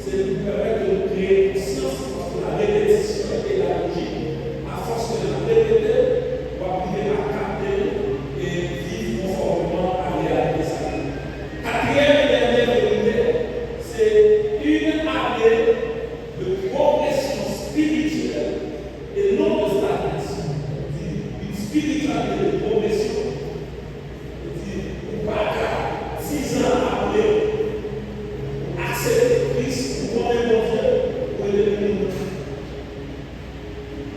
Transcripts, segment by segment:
C'est pour permettre de créer conscience et non de stagnation. Une spiritualité de progression. Pas 6 ans après, accepter Christ pour connaître mon Dieu, pour le devenir.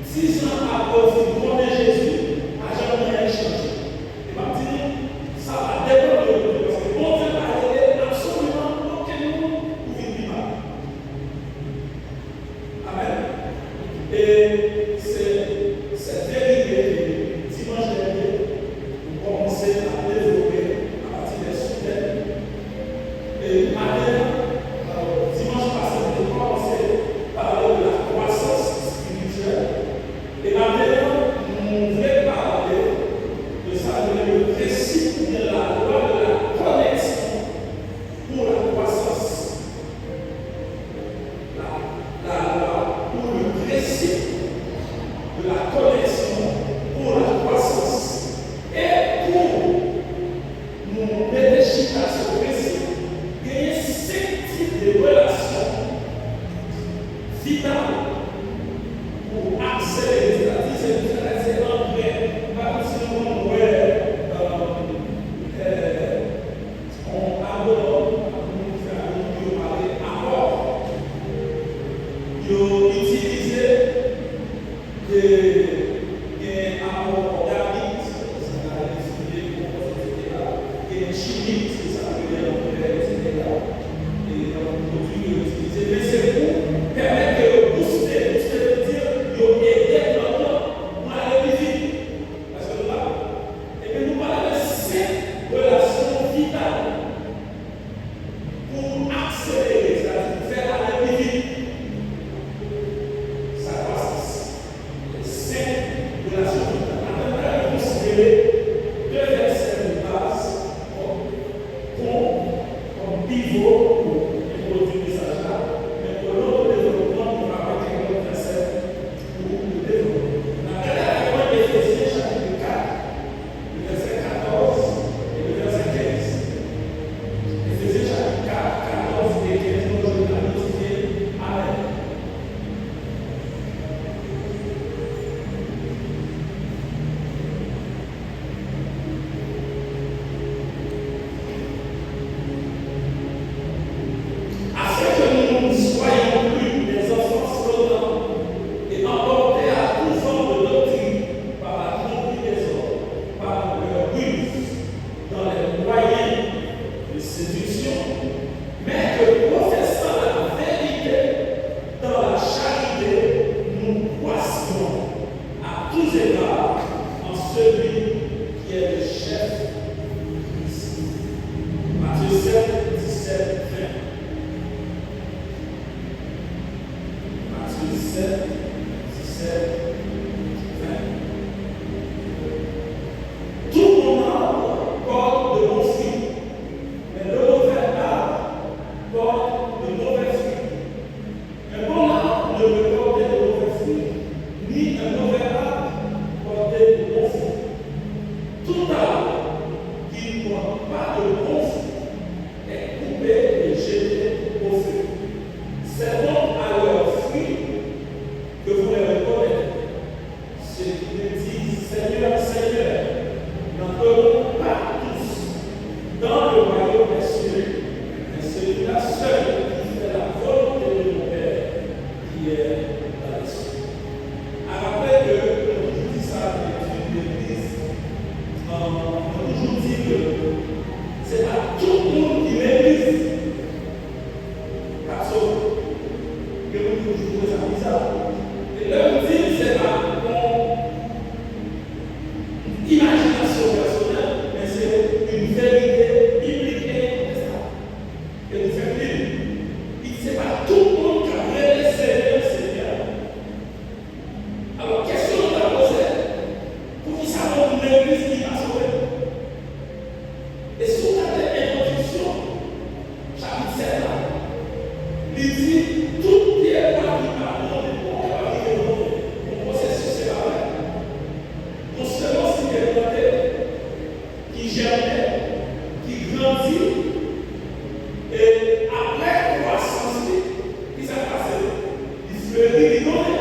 6 ans après, vous connaissez Jésus, à jamais rien changé. Et maintenant, ça va dépendre de vous. Parce que mon Dieu va aider absolument aucun monde pour vivre mal. Amen. Et cette vérité, dimanche dernier, vous commencez à développer à partir des sujets. Et maintenant, dimanche passé, on a commencé à parler de la croissance spirituelle. Et maintenant, nous voulons parler de ça, de le principe de la loi de la connexion pour la croissance. La loi pour le principe de la connexion pour la croissance. Et pour nous réfléchir à ce principe, il y a 5 types de relations vitales pour accélérer. C'est un vrai, pas seulement on aborde, utiliser des apports organiques, des chimiques, c'est ça que les engrais, etc. Et on continue d'utiliser. Mais c'est pour permettre de booster, veut dire aider notre pour aller plus vite. Parce que là, et puis nous parlons de 5 relations vitales pour accélérer, c'est-à-dire faire aller plus vite. Ça passe. 5 relations vitales. Maintenant, on va considérer 2 versets de base comme pivot pour introduire le message là. Mais pour l'autre développement, on va mettre un autre verset pour le développement. Regardez Éphésiens chapitre 4, le verset 14 et le verset 15. Éphésiens chapitre 4, 14 et 15, nous allons notifier. Amen. Afin que nous ne soyons plus des enfants flottants et emportés à tout vent de doctrine par la tromperie des hommes, par leur ruse, dans les moyens de séduction, mais que professant la vérité dans la charité, nous croissions à tous égards en celui qui est le chef Christ. Matthieu 7, 17, 20. Matthieu 7, 17, 20. Tout mon arbre porte de bons fruits, mais le mauvais arbre porte de mauvais fruits. Un bon arbre ne peut porter de mauvais fruits, ni un mauvais arbre porter de bons fruits. Tout arbre qui ne porte pas de bons fruits est coupé et jeté au feu. C'est donc à leurs fruits que vous les reconnaîtrez. Ceux qui me disent Seigneur, Seigneur, n'entreront pas tous dans le royaume des cieux, mais celui-là seul qui fait la volonté de mon Père qui est dans les cieux. Alors après que on toujours dit ça dans l'Église, on toujours dit que c'est pas tout le monde qui l'Église. Parce que nous toujours ça bizarre. Et là, on dit c'est pas mon imagination personnelle, mais c'est une vérité biblique et contestable. Et nous faisons vivre. C'est pas tout le monde qui a réalisé Seigneur. Alors, question qu'on a posée, pour qui ça va une église qui va sauver? Et si on a des introductions, chapitre 7, il dit tout pierre qui parle mon processus c'est la même. Non seulement c'est développé, qui germe, qui grandit, et après croissance, qui s'est passé? Il fleurit, il donne.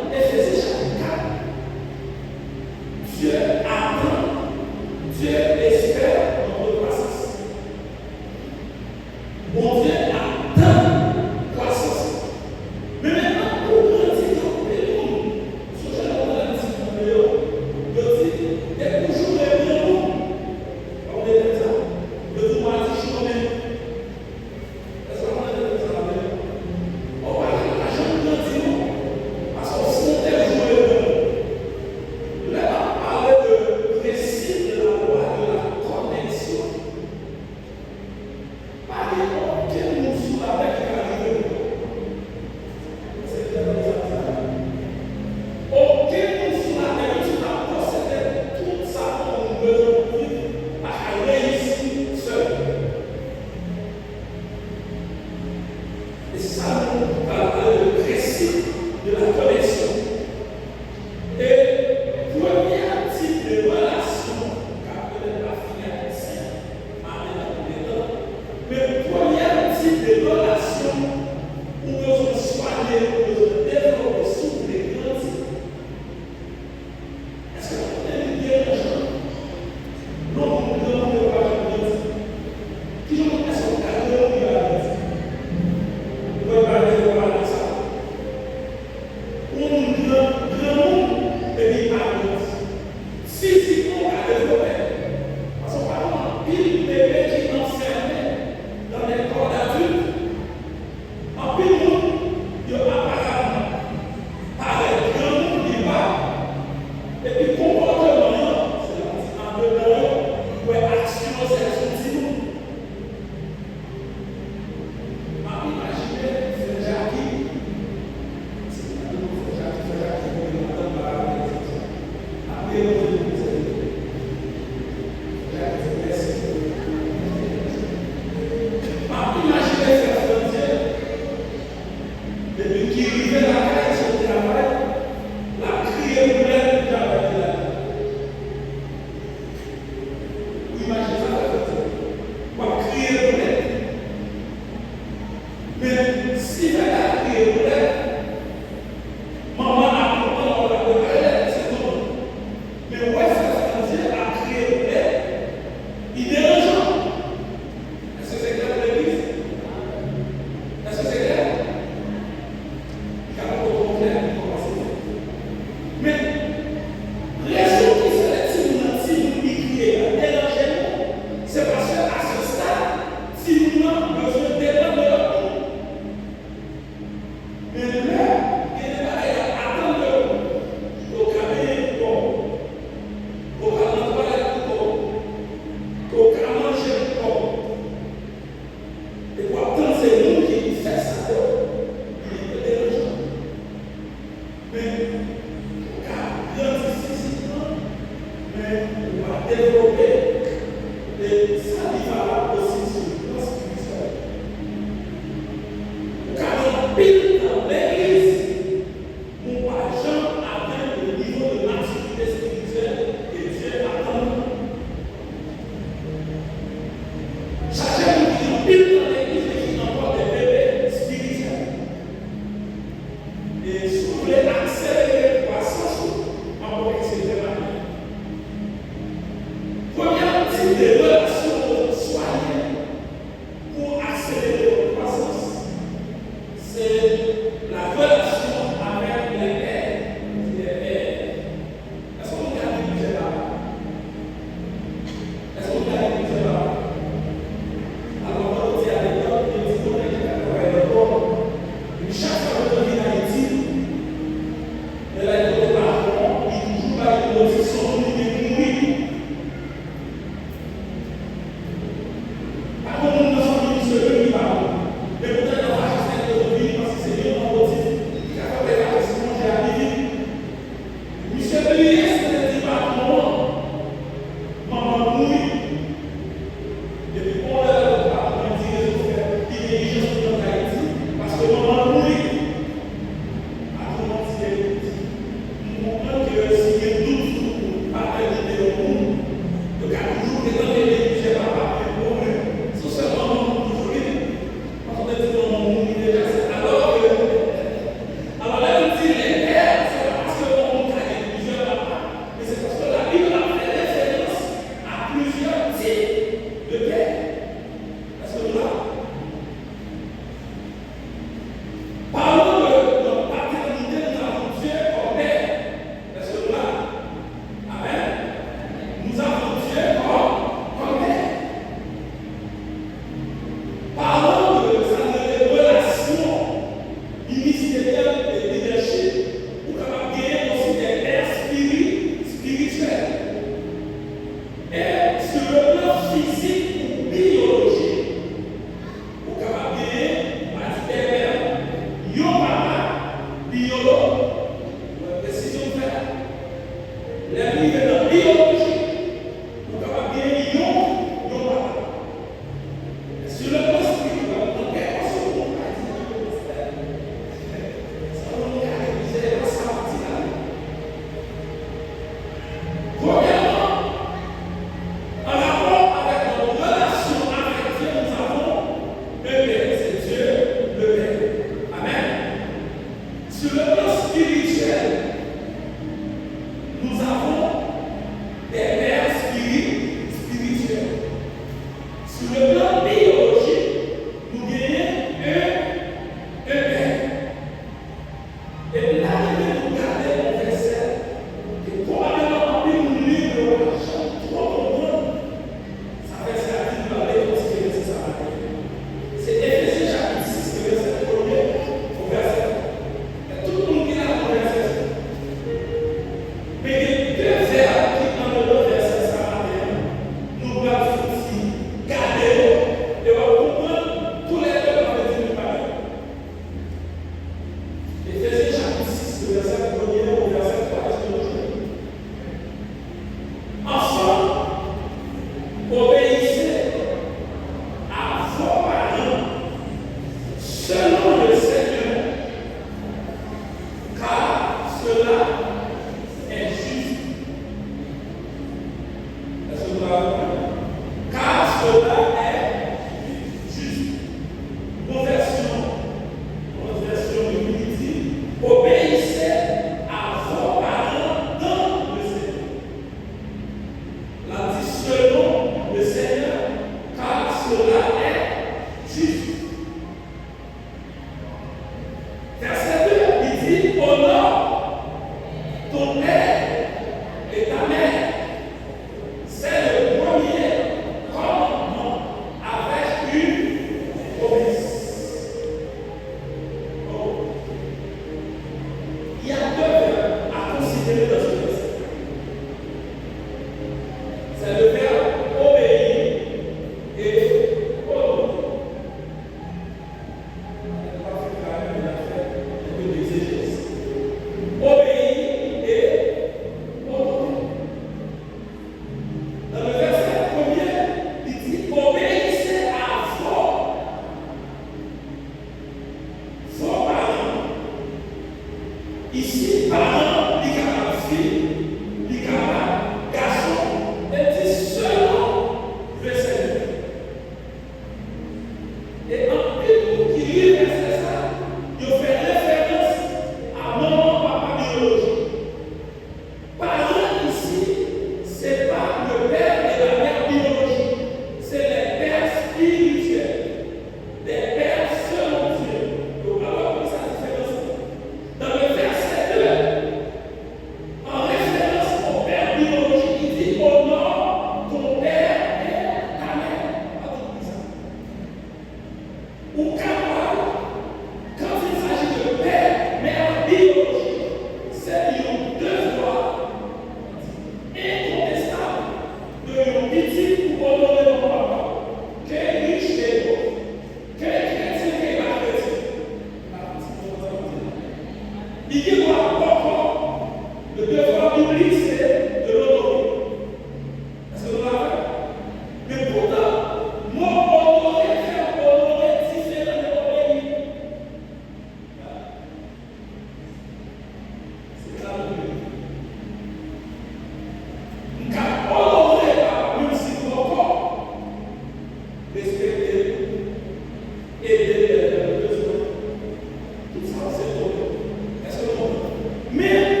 Mais,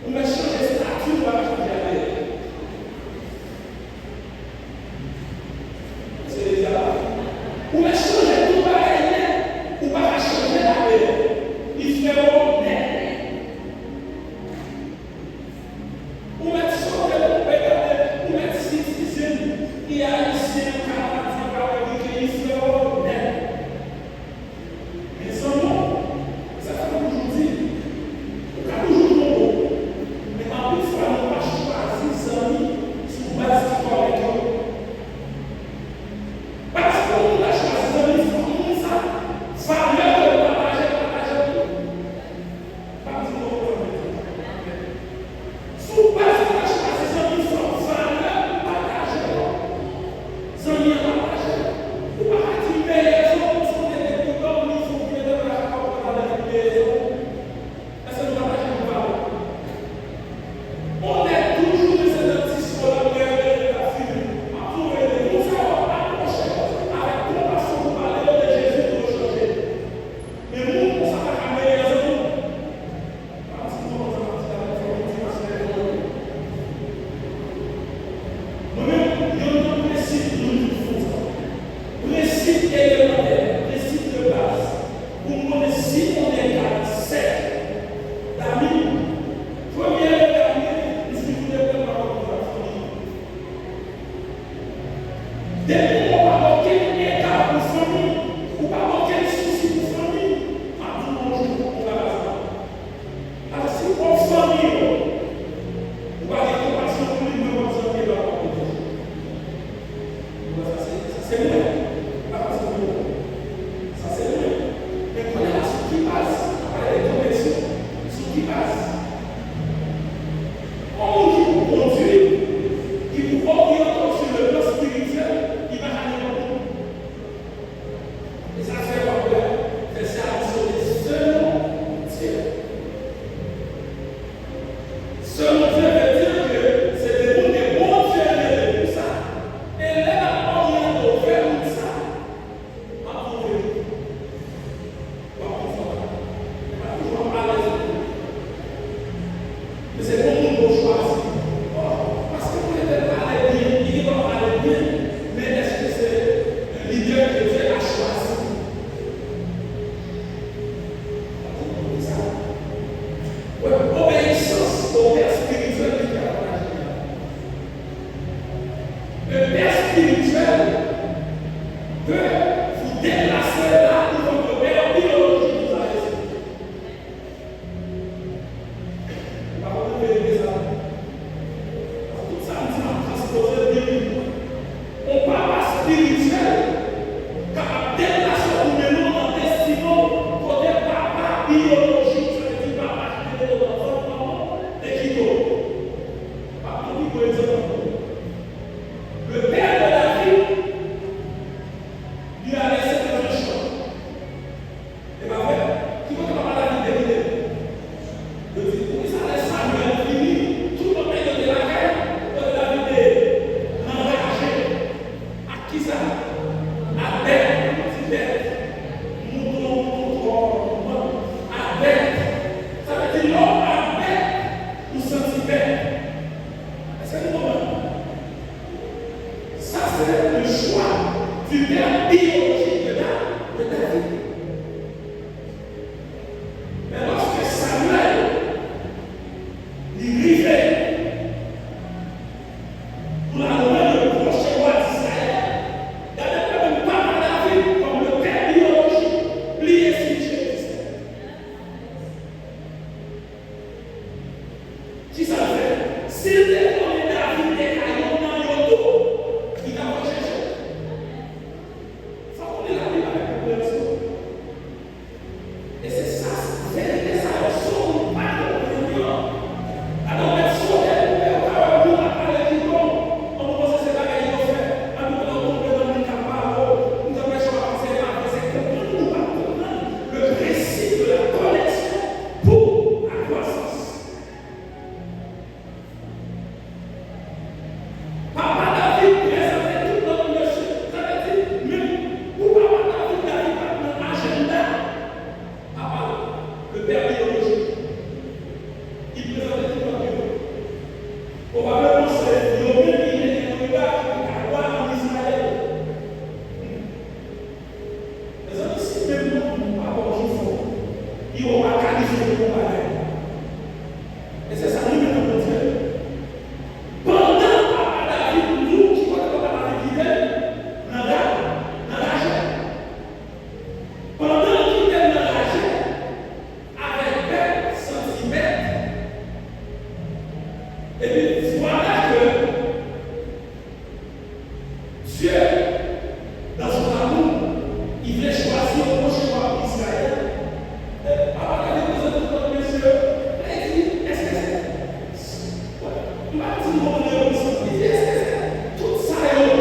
On va changer de statut, on va changer d'ailleurs. C'est déjà là. On va changer tout pareil, on va changer d'ailleurs. Il fait honnête. On va changer de paix, on va citizen. Il y a ici un cadre qui fait honnête. Mais sans nom, ça fait aujourd'hui. On a toujours bon. Mais en plus, on n'a pas choisi ses amis sous base du corps avec eux. Parce qu'on a choisi ses amis comme ça. Ça vient de partager tout. Pas du tout. Sous base, on a choisi ses amis comme ça vient de partager. Sans rien partager. On va activer les autres, on est des gens qui sont bien de la parole avec les autres. Est-ce que nous partageons une parole? On est toujours des adeptes collaborateurs de la fille. À trouver des nous allons approcher avec compassion pour parler de Jésus pour le changer. Mais nous, on s'attaque à meilleur de nous. Parce que nous, on s'attaque à la motivation. Nous-mêmes, nous avons un principe de nous font ça. Principe élémentaire, principe de base. Pour nous, si on est là, c'est d'amis. Premier et dernier, nous sommes tous les deux par rapport à la famille. Dès qu'on va avoir quel état pour famille, ou pas avoir quel souci pour famille, à tout moment, on va la faire. Alors, si pour famille, on va dire compassion pour lui, mais on va se dire la ça c'est vrai. Pas parce que ça c'est vrai. Mais quand il y a ce qui passe, après les connexions, ce qui passe. On qui vous conduit, qui vous oriente sur le plan spirituel, il va aller dans le monde. Et ça fait pas peur. C'est ça, c'est seulement Dieu. Seulement Dieu veut dire que c'est des mondes des bons dieux pour ça. Et là, on vient de faire ça. En vérité. Pas toujours à l'aise. Mais c'est bon nous de choisir. Parce que vous êtes allé bien, il va aller bien. Mais est-ce que c'est un leader que Dieu a choisi? Ouais, obéissance au Père spirituel du Père. Le Père spirituel peut vous déplacer là où votre Père biologique vous a laissé. Par contre, vous verrez ça. Tout ça, nous sommes transposés de Bible. On parle spirituel, capable de déplacer ou de nous en destinant côté papa biologique, ça veut dire papa qui est de notre enfant, et qui d'autre. Papa qui peut être le père de la vie lui a laissé dans le champ. Et bien, qui veut que papa la vie dévidée? Le dit, oui, ça laisse Samuel fini, tout le monde de la guerre, de la vie l'enragé. À qui ça? À bête, petit bête. Mouton, à bête. Ça veut dire l'homme à bête ou senti bête. Est-ce que nous comprenons? Ça, c'est le choix du père biologique de David. Mais lorsque Samuel arrivait pour la nommer le prochain roi d'Israël, il n'avait même pas David comme le père biologique, lui et fils de Christ. Qui ça fait? S'il était donné David des cailloux dans le dos, il n'a pas cherché. Ça, on est la Bible avec la compréhension. Et c'est ça, c'est ça, le son, pas de l'opinion. Alors, même si on est nous, on a parlé du don, on peut penser que c'est la gagne de faire. On peut tomber dans le capable, nous empêchons d'avancer là, mais c'est comprendre, nous pas comprendre le principe de la connexion pour la croissance. Et puis voilà que Dieu, dans son amour, il voulait choisir le prochain roi d'Israël. Avant d'aller vous autres, messieurs, il dit, est-ce que c'est. Ouais, il m'a dit, mon Dieu, il dit, est-ce que c'est tout ça, ou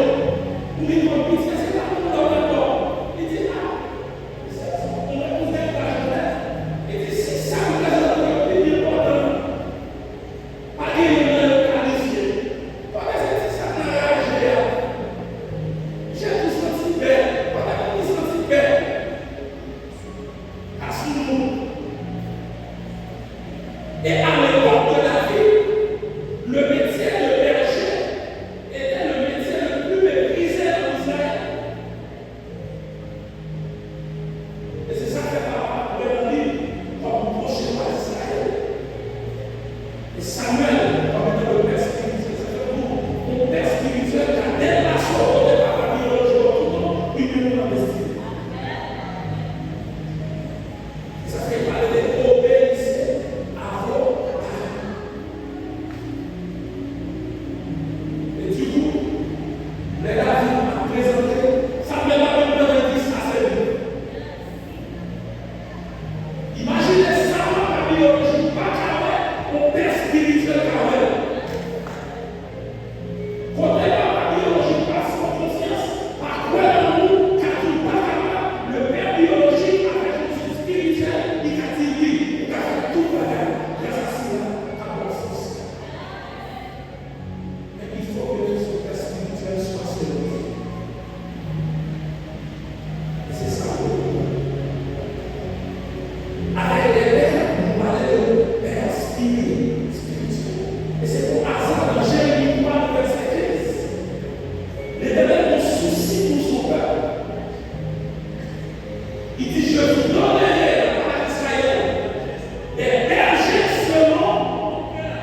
il m'a dit, est-ce que c'est pas tout d'accord? Il dit, ah, on va vous mettre la jeunesse. Il dit, si ça vous laisse dans le pays important, pas qu'il y ait un qualifié. Pas que c'est ça qui a réagi. J'ai tout senti bien. Pas que tout senti bien. Assure-nous. Et à l'époque de la vie, le métier de berger était le métier le plus méprisé en Israël. Et c'est ça que par rapport livre comme prochain roi d'Israël. Et Samuel, comme étant le père spirituel, ça fait pour mon père spirituel qui a déplacé au côté de la famille religieux, il nous investit. Ça fait parler d'obéissance à vos parents. Et du coup, les gars m'ont présenté, Samuel a même donné 10 à ses livres. Imaginez ça, ma famille religieux, pas qu'à mon père spirituel qu'à côté de la famille biologique, par son conscience, par quoi l'amour, car il pas capable, le père biologique avec une spirituelle, il a dit oui, il a fait tout le monde, grâce à cela, à bon sens. Mais il faut que son père spirituel soit servi. Et c'est ça. Avec les pères, on parlait de père spirituel. Et c'est pour hasard dans Jérémie 3, verset 15. L'Éternel a un souci pour son peuple. Il dit, je vous donnerai la part d'Israël des bergers selon mon cœur.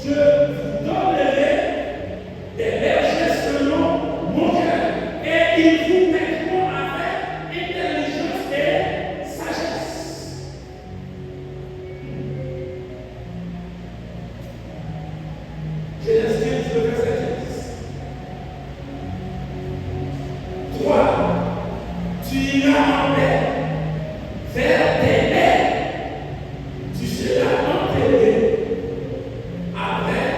Je vous donnerai des bergers selon mon cœur. Et ils vous mettront avec intelligence et sagesse. Genèse 15, verset 15. 3. Tu iras en paix vers tes mères. Tu seras enterré après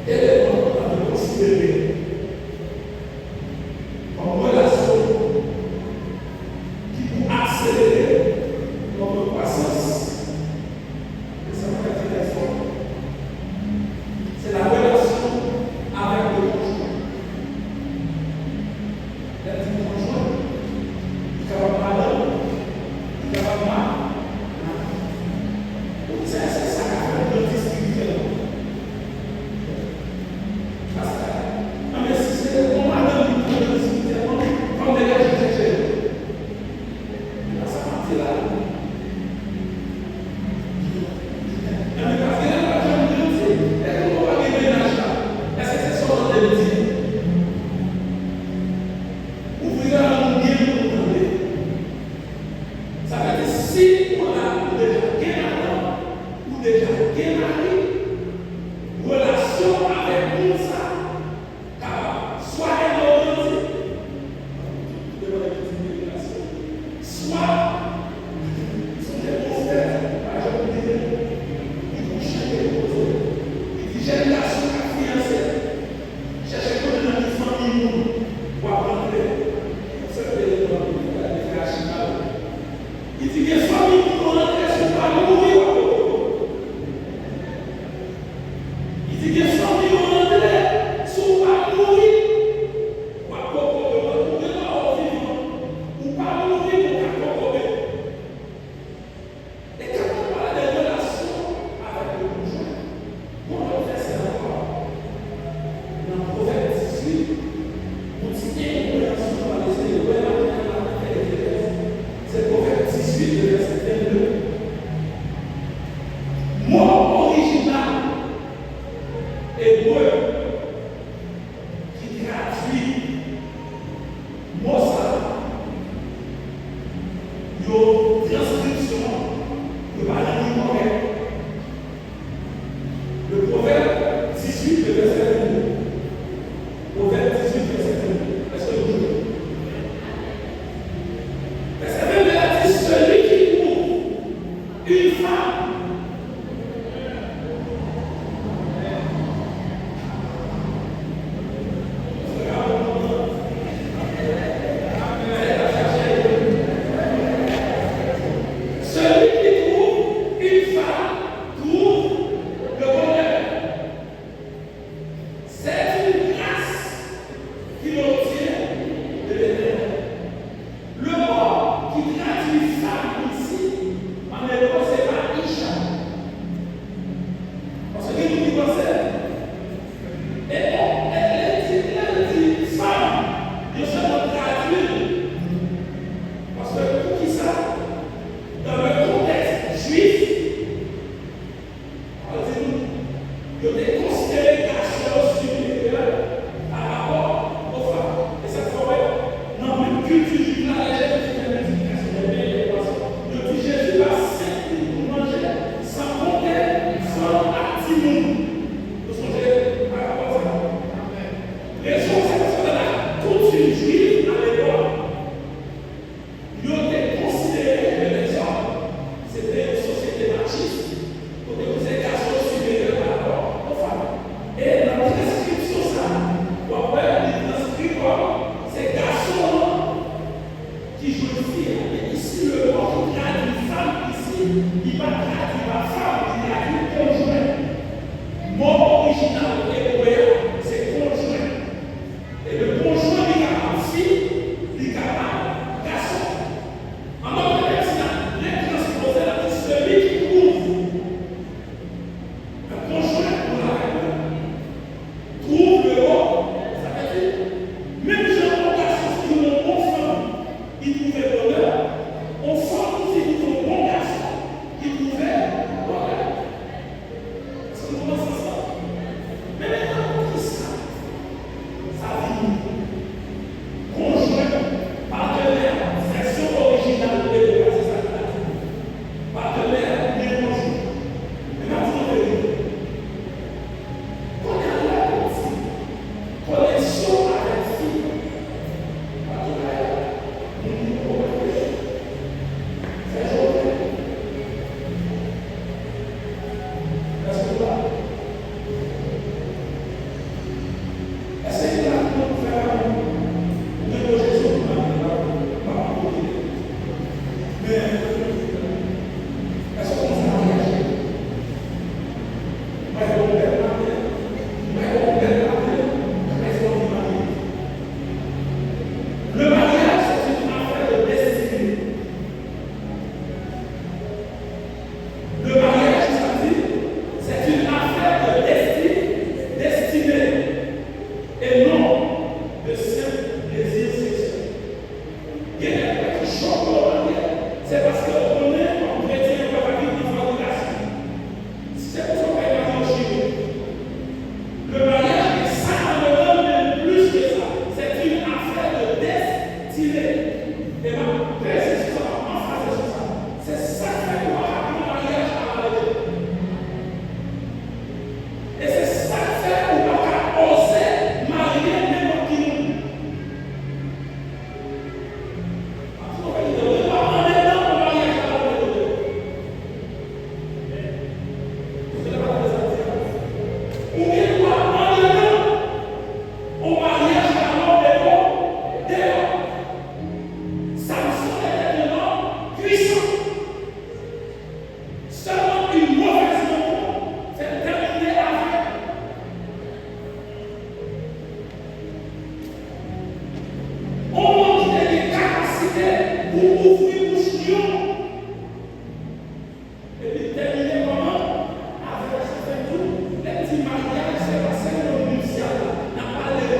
Elle est en train de considérer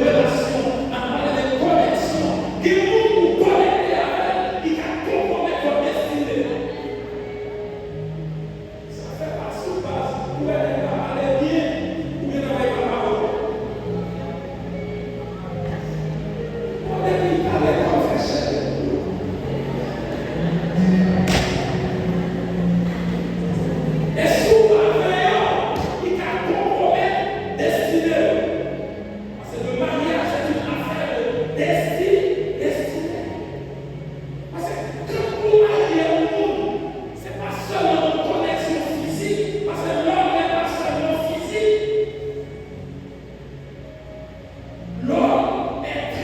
Relação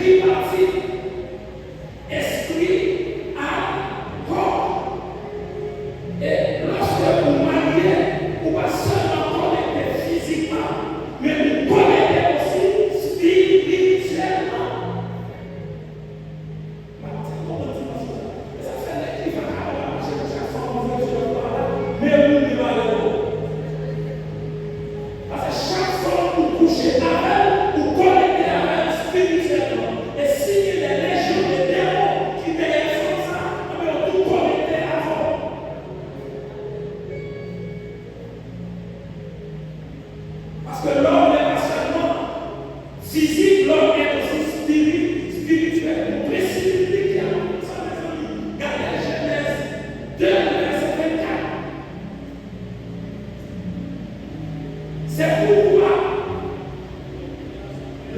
tripartite, esprit, âme, corps. Et lorsque vous mariez, vous ne pas seulement connecter physiquement, mais vous connectez aussi spirituellement. Parce que l'homme n'est pas seulement physique, l'homme est aussi spirituel. Vous précipitez clairement ça, mes amis. Regardez Genèse 2, verset 24. C'est pourquoi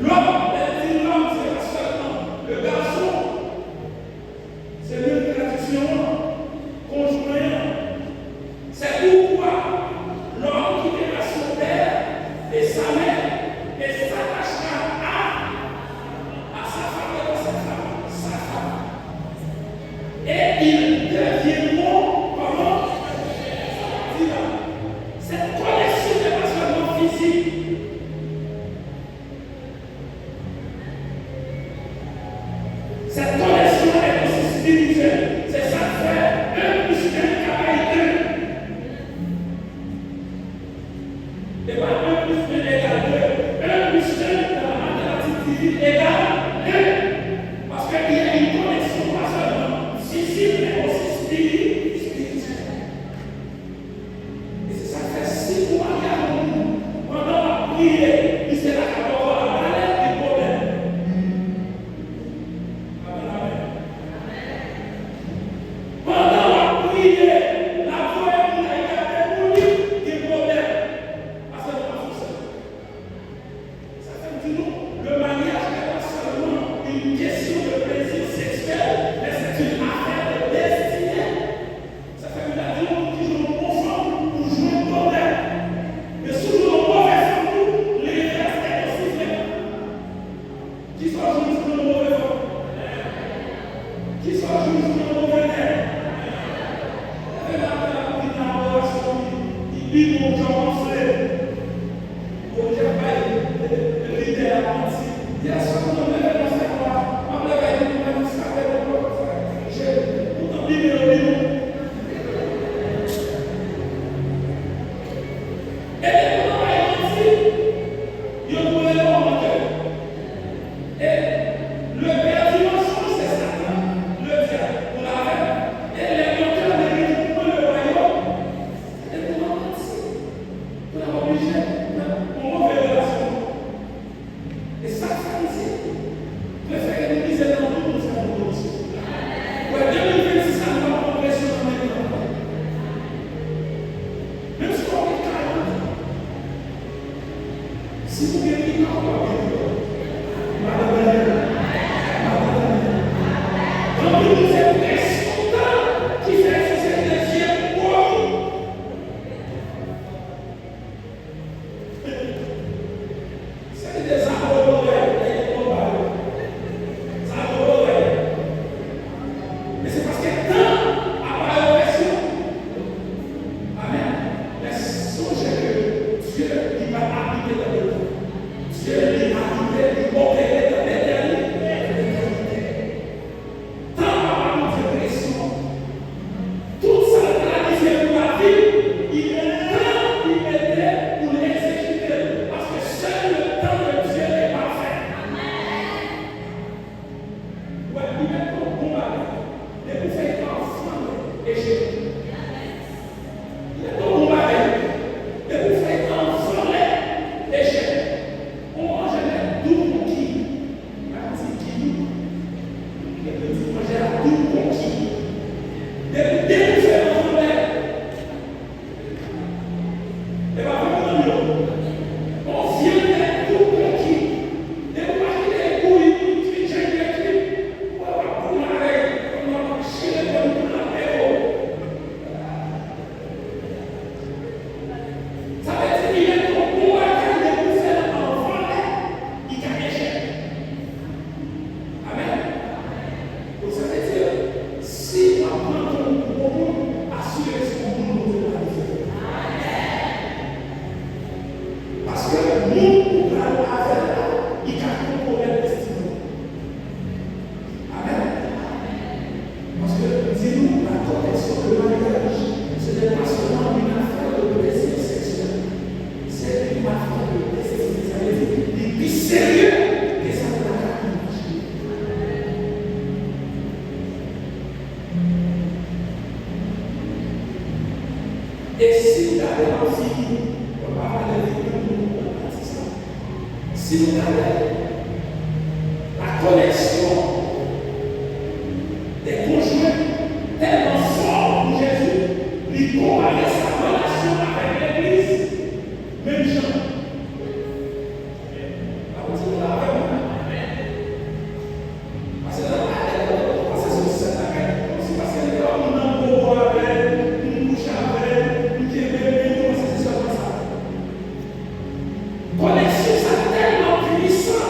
l'homme, c'est pas seulement le garçon. C'est une tradition conjointe. C'est pourquoi l'homme quittera son père et sa mère et s'attachera à sa femme et à sa femme. Et ils deviendront comment? Cette connexion n'est pas seulement physique. Cette connexion est aussi spirituelle. C'est ça qui fait 1 plus 1 égale 2. Et pas 1 plus 1 égale 2. 1 plus 1 dans la mathématique divine égale 2. Parce qu'il y a une connexion pas seulement physique, mais aussi spirituelle. Et c'est ça qui fait si vous regardez pendant la prière, il s'est là qu'à avoir la maladie du problème. Pendant la prière, la voix est pour la des problèmes. Parce que ça fait du nous, le mariage n'est pas seulement une question de plaisir sexuel, mais c'est une affaire de destinée. Ça fait que la vie, on dit toujours bon femme pour jouer un problème. Mais toujours le mauvais femme, les restes est aussi vrai. Qui soit joué sur le mauvais femme? Qui soit joué sur le mauvais nerf? Il dit mon Jean bon Dieu le leader a menti. Il y a ce qu'on a fait dans cette loi. On l'a fait dans le sac de l'eau. J'ai tout entendu le livre. Et les gens ont menti. Ils ont trouvé le menteur. Et le père du mensonge, c'est Satan. Le diable. Vous l'avez. Et les menteurs méritent pour le royaume. Et pour la mentir. Pour la obliger. Pour mauvaise relation. Et ça, préfère que nous disions dans tout le monde. Ouais, 2026, ça ne va pas progresser dans les temps. Même si on est 40 ans, si vous voulez dire qu'on va bien, donc nous sommes responsables qui fait cette deuxième pour c'est des arbres mais c'est parce que dans la version, amen, mais songez que Dieu il va habiter dans le temps. Dieu il va habiter, il va opérer dans l'éternité. Tant par notre pression, toute ça planifiée pour la vie, il est temps, il était pour l'exécuter. Parce que seul le temps de Dieu est parfait. Ouais, il est pour combattre. Et vous faites ensemble et je. Il est pour combattre. Et vous faites ensemble et je. On mange les double conquis. Parti qui. Et vous mangez la double conquis. Et dès que vous faites ensemble, et bien vraiment, on vient des double conquis. Et vous achetez des couilles, vous trinchez des clips. Si vous regardez la connexion des conjoints tellement fort pour Jésus, il comparait sa relation avec l'Église. Même Jean. Parce que c'est ça, parce que on a beau avec, on couche avec, on dit c'est ça. Connexion, ça tellement puissant.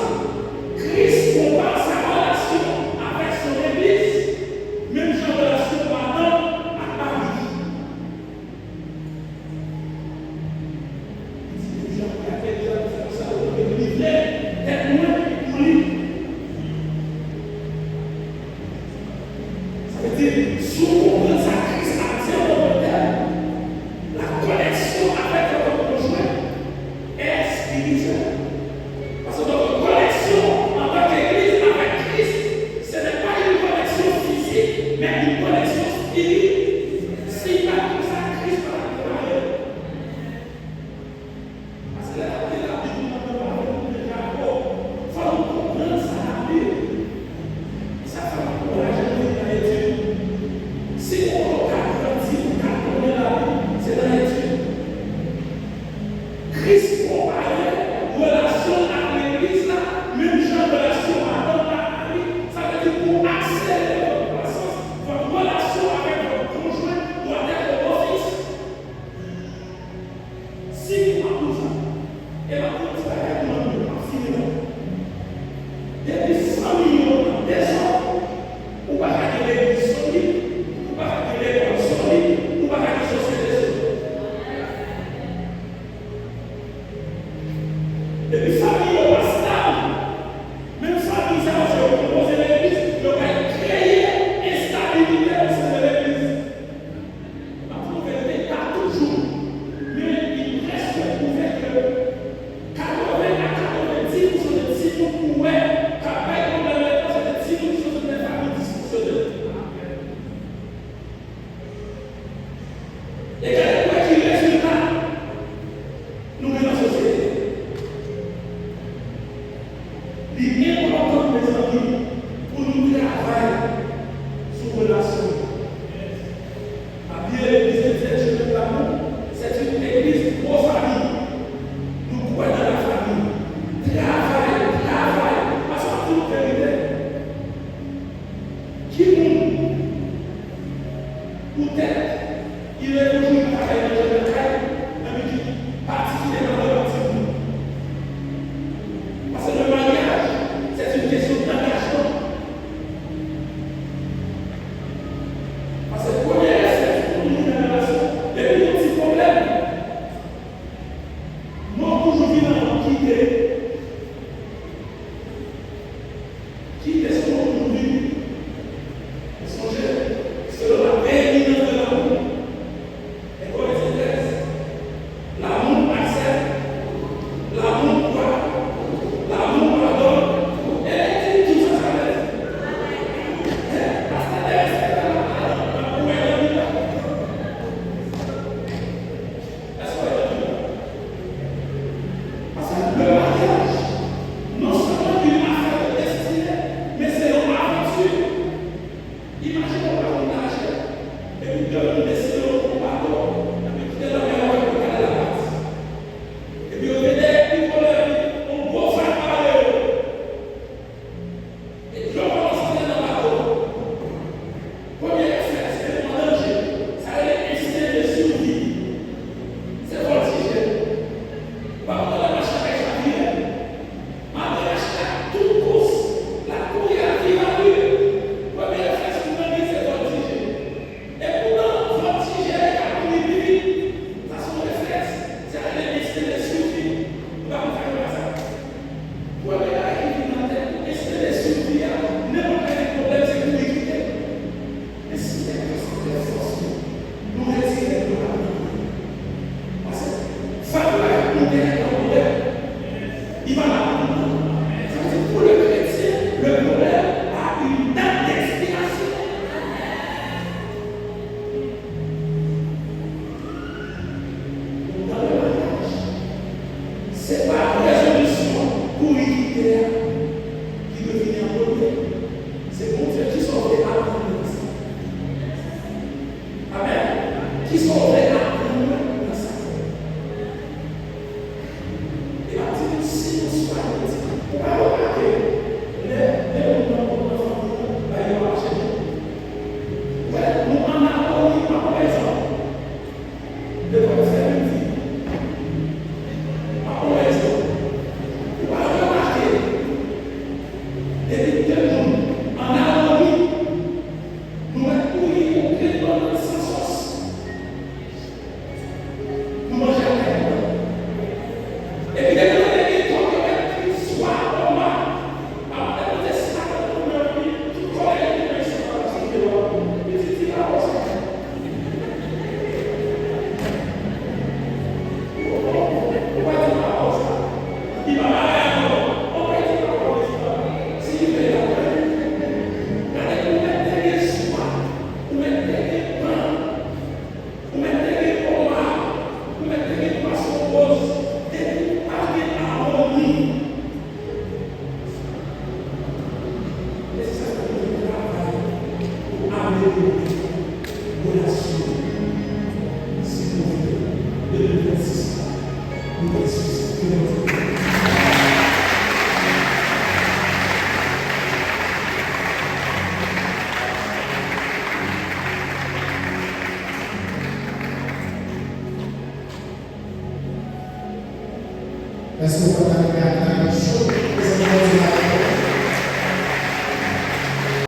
Est-ce que vous pouvez regarder